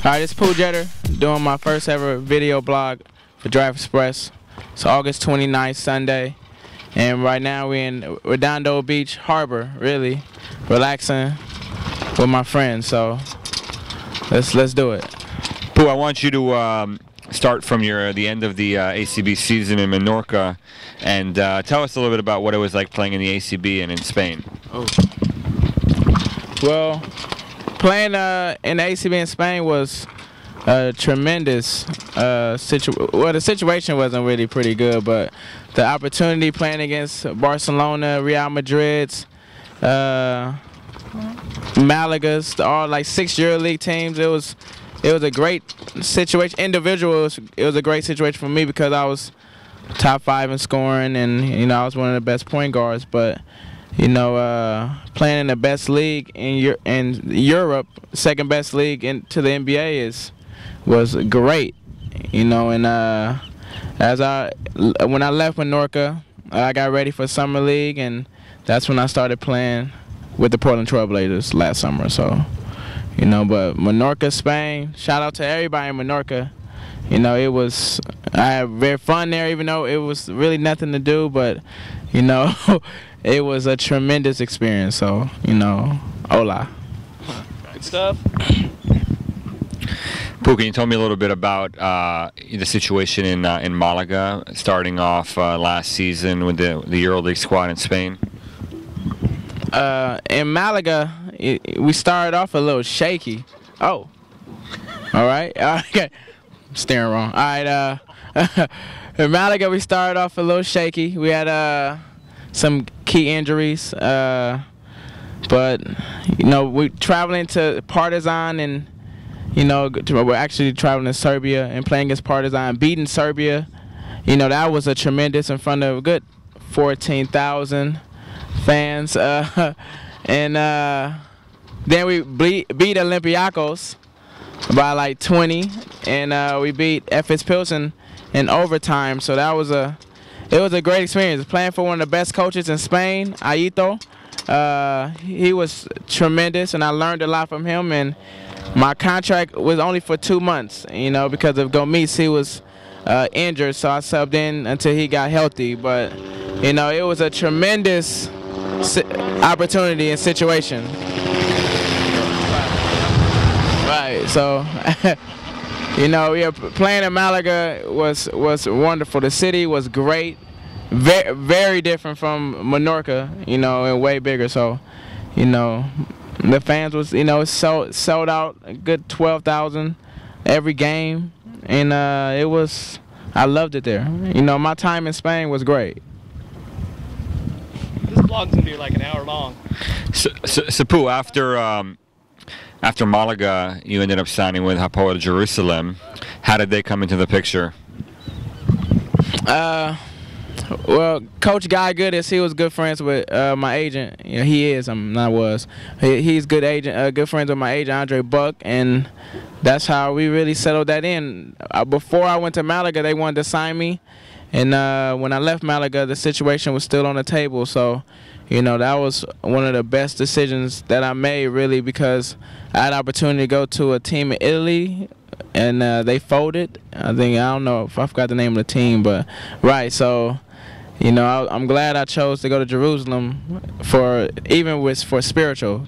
Alright, it's Pooh Jeter doing my first ever video blog for DraftExpress. It's August 29th, Sunday, and right now we're in Redondo Beach Harbor, really relaxing with my friends. So let's do it. Pooh, I want you to start from the end of the ACB season in Menorca, and tell us a little bit about what it was like playing in the ACB and in Spain. Oh. Well, playing in the ACB in Spain was a tremendous situation. Well, the situation wasn't really pretty good, but the opportunity playing against Barcelona, Real Madrid's, Malaga's, all like 6 EuroLeague teams. It was a great situation. Individual, it was a great situation for me because I was top 5 in scoring, and I was one of the best point guards. But playing in the best league in Europe, second best league into the NBA was great. And when I left Menorca, I got ready for summer league, and that's when I started playing with the Portland Trailblazers last summer. So, but Menorca, Spain. Shout out to everybody in Menorca. I had very fun there, even though it was really nothing to do. But it was a tremendous experience. So, hola. Good stuff. Pooh, can you tell me a little bit about the situation in Malaga, starting off last season with the EuroLeague squad in Spain? In Malaga, we started off a little shaky. Oh, all right. Okay, I'm staring wrong. All right. In Malaga, we started off a little shaky. We had some key injuries, but we traveling to Partizan, and we're actually traveling to Serbia and playing against Partizan, beating Serbia. That was a tremendous in front of a good 14,000 fans, and then we beat Olympiacos by like 20, and we beat FS Pilsen in overtime. So it was a great experience playing for one of the best coaches in Spain, Aito. He was tremendous, and I learned a lot from him. And my contract was only for 2 months, because of Gomis. He was injured, so I subbed in until he got healthy. But it was a tremendous opportunity and situation. Right. So, playing in Malaga was wonderful. The city was great, very, very different from Menorca, and way bigger. So, the fans was, sold out a good 12,000 every game, and I loved it there. My time in Spain was great. This vlog's gonna be like an hour long. So Pooh, after Malaga, you ended up signing with Apoel Jerusalem. How did they come into the picture? Well, Coach Guy Goodis, he was good friends with my agent. He is. He's good friends with my agent, Andre Buck, and that's how we really settled that in. Before I went to Malaga, they wanted to sign me, and when I left Malaga, the situation was still on the table. So, that was one of the best decisions that I made, really, because I had the opportunity to go to a team in Italy, and they folded. I don't know if I forgot the name of the team, but right. So, I'm glad I chose to go to Jerusalem for spiritual.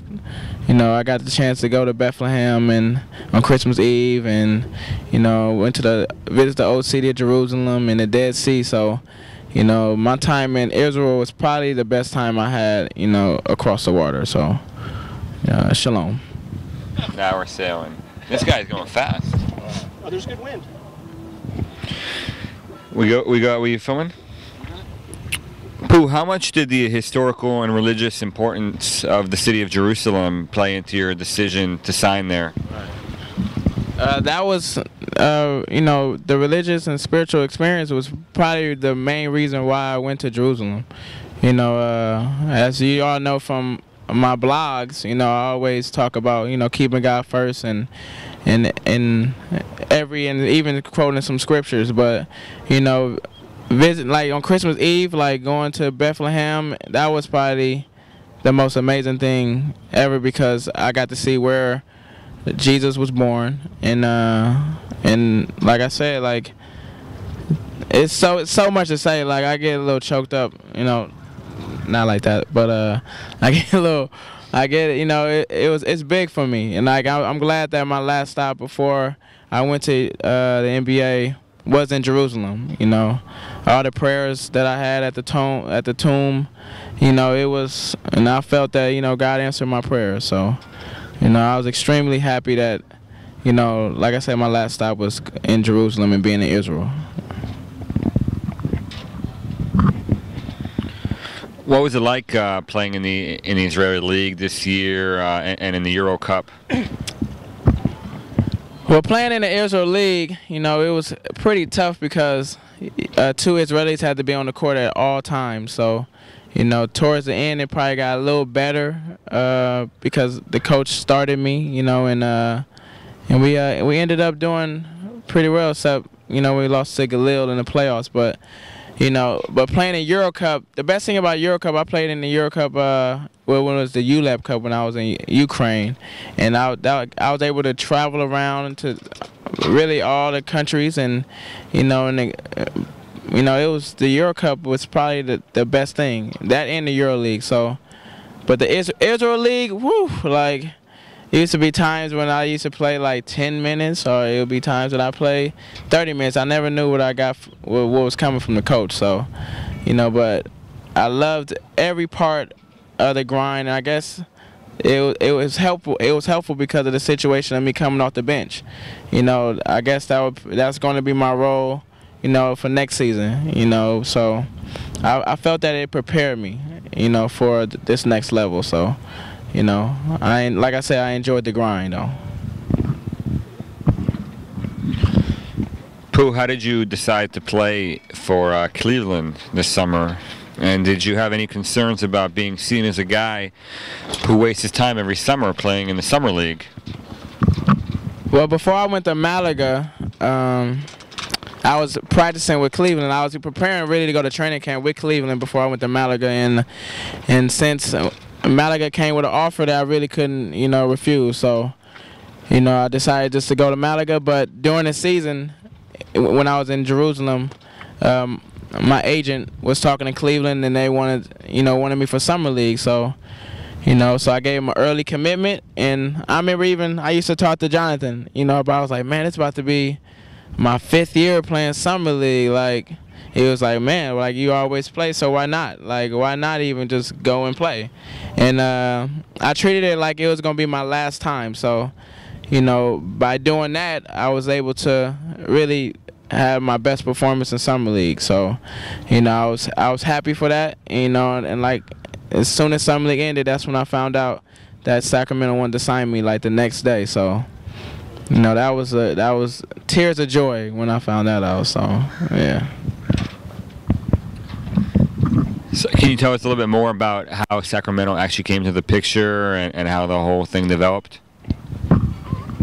I got the chance to go to Bethlehem and on Christmas Eve, and went to visit the old city of Jerusalem and the Dead Sea. So, my time in Israel was probably the best time I had, across the water. So, shalom. Now we're sailing. This guy's going fast. Oh, there's good wind. We you filming? Pooh, how much did the historical and religious importance of the city of Jerusalem play into your decision to sign there? That was, the religious and spiritual experience was probably the main reason why I went to Jerusalem. As you all know from my blogs, I always talk about, keeping God first and even quoting some scriptures. But, visit like on Christmas Eve, like going to Bethlehem, that was probably the most amazing thing ever, because I got to see where Jesus was born, and like I said, like it's so much to say. Like I get a little choked up, not like that, but I get a little. I get it, it's big for me, and like I'm glad that my last stop before I went to the NBA was in Jerusalem. All the prayers that I had at the tomb, it was, and I felt that God answered my prayers. So, I was extremely happy that, like I said, my last stop was in Jerusalem and being in Israel. What was it like playing in the Israeli League this year and in the Euro Cup? Well, playing in the Israel League, it was pretty tough because 2 Israelis had to be on the court at all times. So, towards the end, it probably got a little better because the coach started me, and we ended up doing pretty well, except we lost to Galil in the playoffs, but. But playing in Euro Cup, the best thing about Euro Cup, I played in the Euro Cup when it was the ULEP Cup when I was in Ukraine, and I was able to travel around to really all the countries, and it was the Euro Cup was probably the best thing, that and the Euro League. So, but the Israel League, whoo, like. It used to be times when I used to play like 10 minutes, or it would be times that I play 30 minutes. I never knew what I got, what was coming from the coach. So, but I loved every part of the grind. And I guess it was helpful. It was helpful because of the situation of me coming off the bench. I guess that's going to be my role, for next season. So I felt that it prepared me, for this next level. So. Like I said, I enjoyed the grind, though. Pooh, how did you decide to play for Cleveland this summer? And did you have any concerns about being seen as a guy who wastes his time every summer playing in the summer league? Well, before I went to Malaga, I was practicing with Cleveland. I was preparing really to go to training camp with Cleveland before I went to Malaga, and since Malaga came with an offer that I really couldn't, refuse. So, I decided just to go to Malaga. But during the season, when I was in Jerusalem, my agent was talking to Cleveland, and they wanted me for summer league. So, so I gave him an early commitment. And I remember I used to talk to Jonathan, but I was like, man, it's about to be my 5th year playing summer league. Like, he was like, man, like you always play, so why not? Like, why not even just go and play? And I treated it like it was going to be my last time. So, by doing that, I was able to really have my best performance in summer league. So, I was happy for that. And like as soon as summer league ended, that's when I found out that Sacramento wanted to sign me like the next day. So, that was tears of joy when I found that out. So, yeah. So can you tell us a little bit more about how Sacramento actually came to the picture and how the whole thing developed?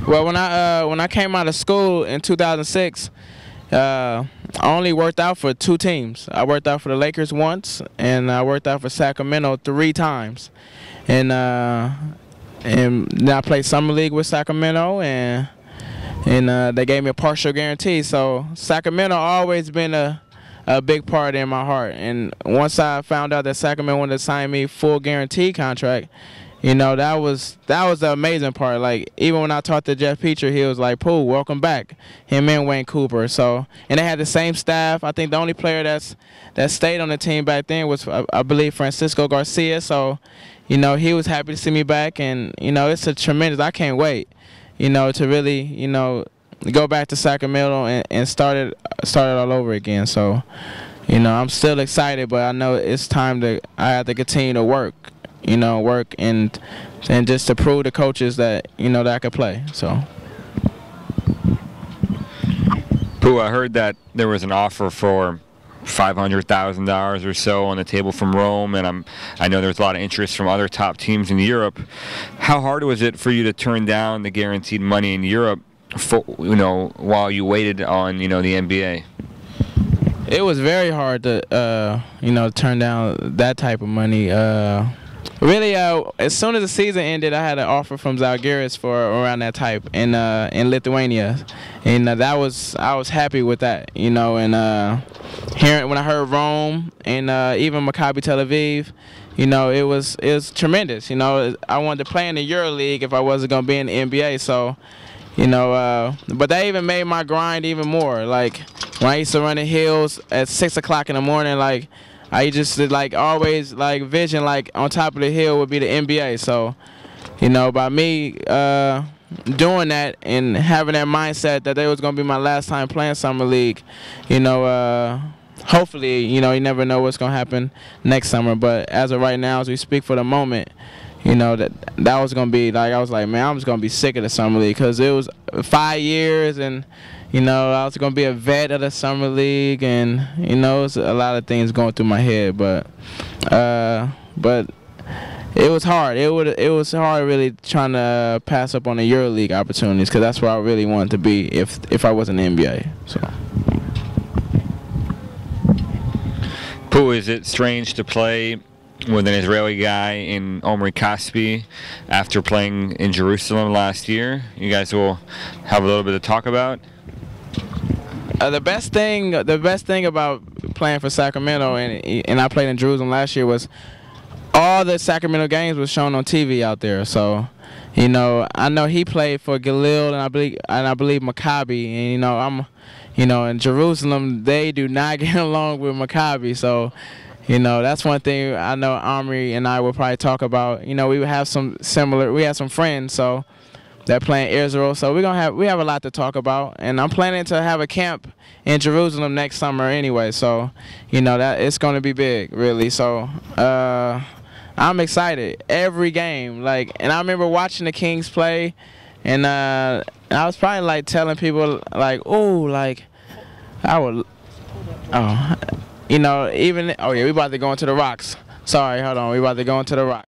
Well, when I came out of school in 2006, I only worked out for 2 teams. I worked out for the Lakers once, and I worked out for Sacramento 3 times. And then I played summer league with Sacramento, and they gave me a partial guarantee. So Sacramento always been a big part in my heart. And once I found out that Sacramento wanted to sign me full guarantee contract, that was the amazing part. Like, even when I talked to Jeff Petrie, he was like, Pooh, welcome back. Him and Wayne Cooper. So, and they had the same staff. I think the only player that stayed on the team back then was, I believe, Francisco Garcia. So, he was happy to see me back. And, it's a tremendous, I can't wait, to really, go back to Sacramento and start it all over again. So, I'm still excited, but I know it's time I have to continue to work and just to prove to coaches that, that I could play. So. Pooh, I heard that there was an offer for $500,000 or so on the table from Rome, and I know there's a lot of interest from other top teams in Europe. How hard was it for you to turn down the guaranteed money in Europe while you waited on, the NBA? It was very hard to, turn down that type of money. Really, as soon as the season ended, I had an offer from Zalgiris for around that type in Lithuania, and I was happy with that, you know. And hearing when I heard Rome and even Maccabi Tel Aviv, you know, it was tremendous. You know, I wanted to play in the EuroLeague if I wasn't gonna be in the NBA, so. You know, but that even made my grind even more. Like when I used to run the hills at 6 o'clock in the morning, like I just like always like vision like on top of the hill would be the NBA. So, you know, by me doing that and having that mindset that it was gonna be my last time playing summer league, you know, hopefully, you know, you never know what's gonna happen next summer. But as of right now, as we speak for the moment, you know, that was going to be, like, I was like, man, I'm just going to be sick of the summer league because it was 5 years and, you know, I was going to be a vet of the summer league and, you know, it's a lot of things going through my head. But it was hard. It was hard really trying to pass up on the EuroLeague opportunities because that's where I really wanted to be if I was in the NBA. So. Pooh, is it strange to play with an Israeli guy in Omri Casspi after playing in Jerusalem last year? You guys will have a little bit to talk about. The best thing about playing for Sacramento and I played in Jerusalem last year was all the Sacramento games was shown on TV out there. So, you know, I know he played for Galil and I believe Maccabi, and you know, in Jerusalem they do not get along with Maccabi. So, you know, that's one thing I know Omri and I will probably talk about. You know, we have some friends so that play in Israel, so we have a lot to talk about. And I'm planning to have a camp in Jerusalem next summer anyway, so you know that it's going to be big, really. So I'm excited every game. Like, and I remember watching the Kings play, and I was probably like telling people like, oh, like I would, oh. You know, even, oh yeah, we about to go into the rocks. Sorry, hold on, we about to go into the rocks.